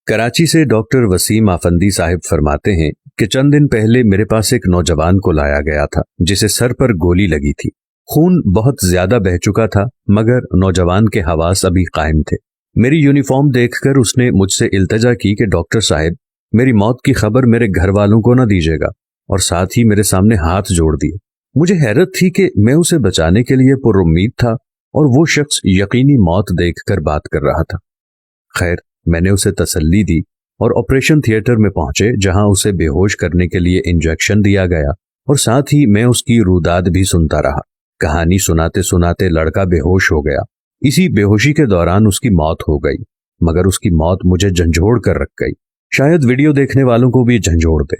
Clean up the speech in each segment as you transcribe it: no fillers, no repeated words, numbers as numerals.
कराची से डॉक्टर वसीम आफंदी साहिब फरमाते हैं कि चंद दिन पहले मेरे पास एक नौजवान को लाया गया था जिसे सर पर गोली लगी थी। खून बहुत ज्यादा बह चुका था मगर नौजवान के हवास अभी कायम थे। मेरी यूनिफॉर्म देखकर उसने मुझसे इल्तजा की कि डॉक्टर साहब, मेरी मौत की खबर मेरे घर वालों को न दीजिएगा, और साथ ही मेरे सामने हाथ जोड़ दिए। मुझे हैरत थी कि मैं उसे बचाने के लिए पुरुम्मीद था और वो शख्स यकीनी मौत देखकर बात कर रहा था। खैर, मैंने उसे तसल्ली दी और ऑपरेशन थिएटर में पहुंचे, जहां उसे बेहोश करने के लिए इंजेक्शन दिया गया और साथ ही मैं उसकी रुदाद भी सुनता रहा। कहानी सुनाते सुनाते लड़का बेहोश हो गया। इसी बेहोशी के दौरान उसकी मौत हो गई, मगर उसकी मौत मुझे झंझोड़ कर रख गई। शायद वीडियो देखने वालों को भी झंझोड़ दे,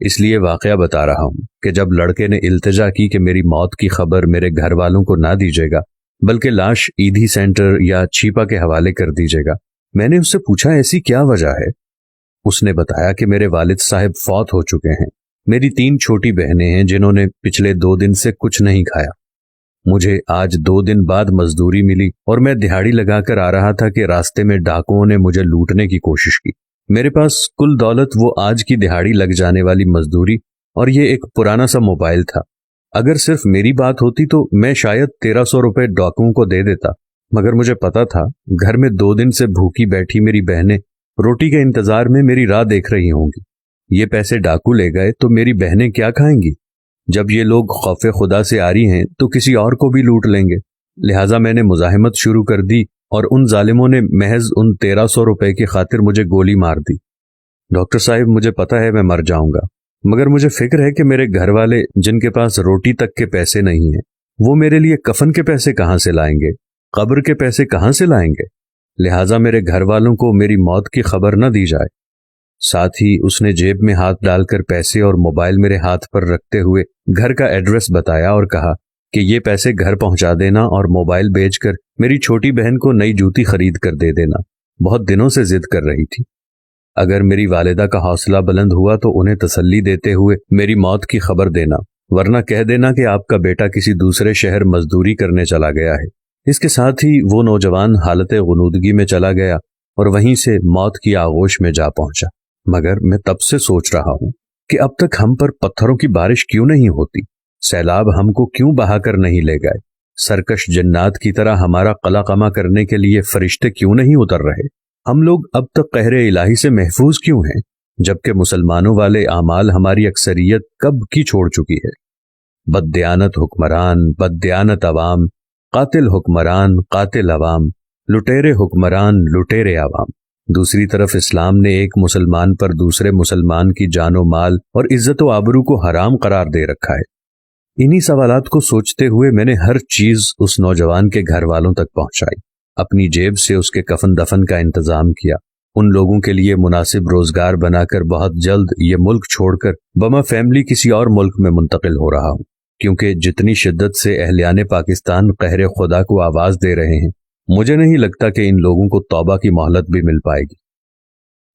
इसलिए वाकया बता रहा हूं कि जब लड़के ने इल्तिजा की कि मेरी मौत की खबर मेरे घर वालों को ना दीजिएगा, बल्कि लाश ईदी सेंटर या छिपा के हवाले कर दीजिएगा, मैंने उससे पूछा ऐसी क्या वजह है। उसने बताया कि मेरे वालिद साहब फौत हो चुके हैं। मेरी 3 छोटी बहनें हैं जिन्होंने पिछले 2 दिन से कुछ नहीं खाया। मुझे आज 2 दिन बाद मजदूरी मिली और मैं दिहाड़ी लगाकर आ रहा था कि रास्ते में डाकुओं ने मुझे लूटने की कोशिश की। मेरे पास कुल दौलत वो आज की दिहाड़ी लग जाने वाली मजदूरी और ये एक पुराना सा मोबाइल था। अगर सिर्फ मेरी बात होती तो मैं शायद 1300 रुपए डाकुओं को दे देता, मगर मुझे पता था घर में 2 दिन से भूखी बैठी मेरी बहनें रोटी के इंतजार में मेरी राह देख रही होंगी। ये पैसे डाकू ले गए तो मेरी बहनें क्या खाएंगी? जब ये लोग खौफे खुदा से आ रही हैं तो किसी और को भी लूट लेंगे। लिहाजा मैंने मुजाहिमत शुरू कर दी और उन जालिमों ने महज उन 1300 रुपए की खातिर मुझे गोली मार दी। डॉक्टर साहब, मुझे पता है मैं मर जाऊंगा, मगर मुझे फिक्र है कि मेरे घर वाले जिनके पास रोटी तक के पैसे नहीं हैं, वो मेरे लिए कफन के पैसे कहां से लाएंगे, कब्र के पैसे कहां से लाएंगे। लिहाजा मेरे घर वालों को मेरी मौत की खबर न दी जाए। साथ ही उसने जेब में हाथ डालकर पैसे और मोबाइल मेरे हाथ पर रखते हुए घर का एड्रेस बताया और कहा कि ये पैसे घर पहुंचा देना और मोबाइल बेचकर मेरी छोटी बहन को नई जूती खरीद कर दे देना। बहुत दिनों से जिद कर रही थी। अगर मेरी वालिदा का हौसला बुलंद हुआ तो उन्हें तसल्ली देते हुए मेरी मौत की खबर देना, वरना कह देना कि आपका बेटा किसी दूसरे शहर मजदूरी करने चला गया है। इसके साथ ही वो नौजवान हालत गुनूदगी में चला गया और वहीं से मौत की आगोश में जा पहुंचा। मगर मैं तब से सोच रहा हूं कि अब तक हम पर पत्थरों की बारिश क्यों नहीं होती, सैलाब हमको क्यों बहाकर नहीं ले गए, सरकश जन्नात की तरह हमारा कला कमा करने के लिए फरिश्ते क्यों नहीं उतर रहे, हम लोग अब तक कहरे इलाही से महफूज क्यों हैं, जबकि मुसलमानों वाले आमाल हमारी अक्सरियत कब की छोड़ चुकी है। बददियानत हुक्मरान, बददियानत अवाम, कातिल हुक्मरान, कातिल अवाम, लुटेरे हुक्मरान, लुटेरे अवाम। दूसरी तरफ इस्लाम ने एक मुसलमान पर दूसरे मुसलमान की जानो माल और इज्जत व आबरू को हराम करार दे रखा है। इन्हीं सवालात को सोचते हुए मैंने हर चीज उस नौजवान के घर वालों तक पहुंचाई। अपनी जेब से उसके कफन दफन का इंतजाम किया। उन लोगों के लिए मुनासिब रोजगार बनाकर बहुत जल्द ये मुल्क छोड़कर बमा फैमिली किसी और मुल्क में मुंतकिल हो रहा हूं, क्योंकि जितनी शिद्दत से अहलियाने पाकिस्तान कहरे खुदा को आवाज दे रहे हैं, मुझे नहीं लगता कि इन लोगों को तौबा की मोहलत भी मिल पाएगी।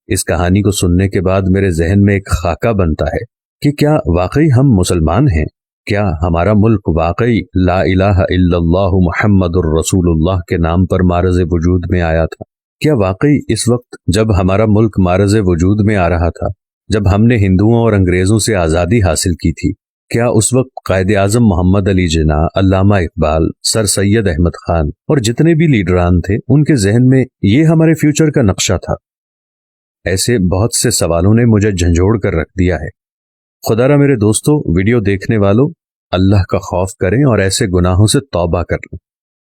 इस कहानी को सुनने के बाद मेरे जहन में एक खाका बनता है कि क्या वाकई हम मुसलमान हैं? क्या हमारा मुल्क वाकई ला इलाहा इल्लल्लाहु मुहम्मदुर रसूलुल्लाह के नाम पर मारज़ वजूद में आया था? क्या वाकई इस वक्त जब हमारा मुल्क मारज़ वजूद में आ रहा था, जब हमने हिंदुओं और अंग्रेजों से आज़ादी हासिल की थी, क्या उस वक्त कायदे आज़म मोहम्मद अली जिन्ना, अल्लामा इकबाल, सर सैयद अहमद खान और जितने भी लीडरान थे, उनके जहन में ये हमारे फ्यूचर का नक्शा था? ऐसे बहुत से सवालों ने मुझे झंझोड़ कर रख दिया है। खुदारा मेरे दोस्तों, वीडियो देखने वालों, अल्लाह का खौफ करें और ऐसे गुनाहों से तौबा कर लें।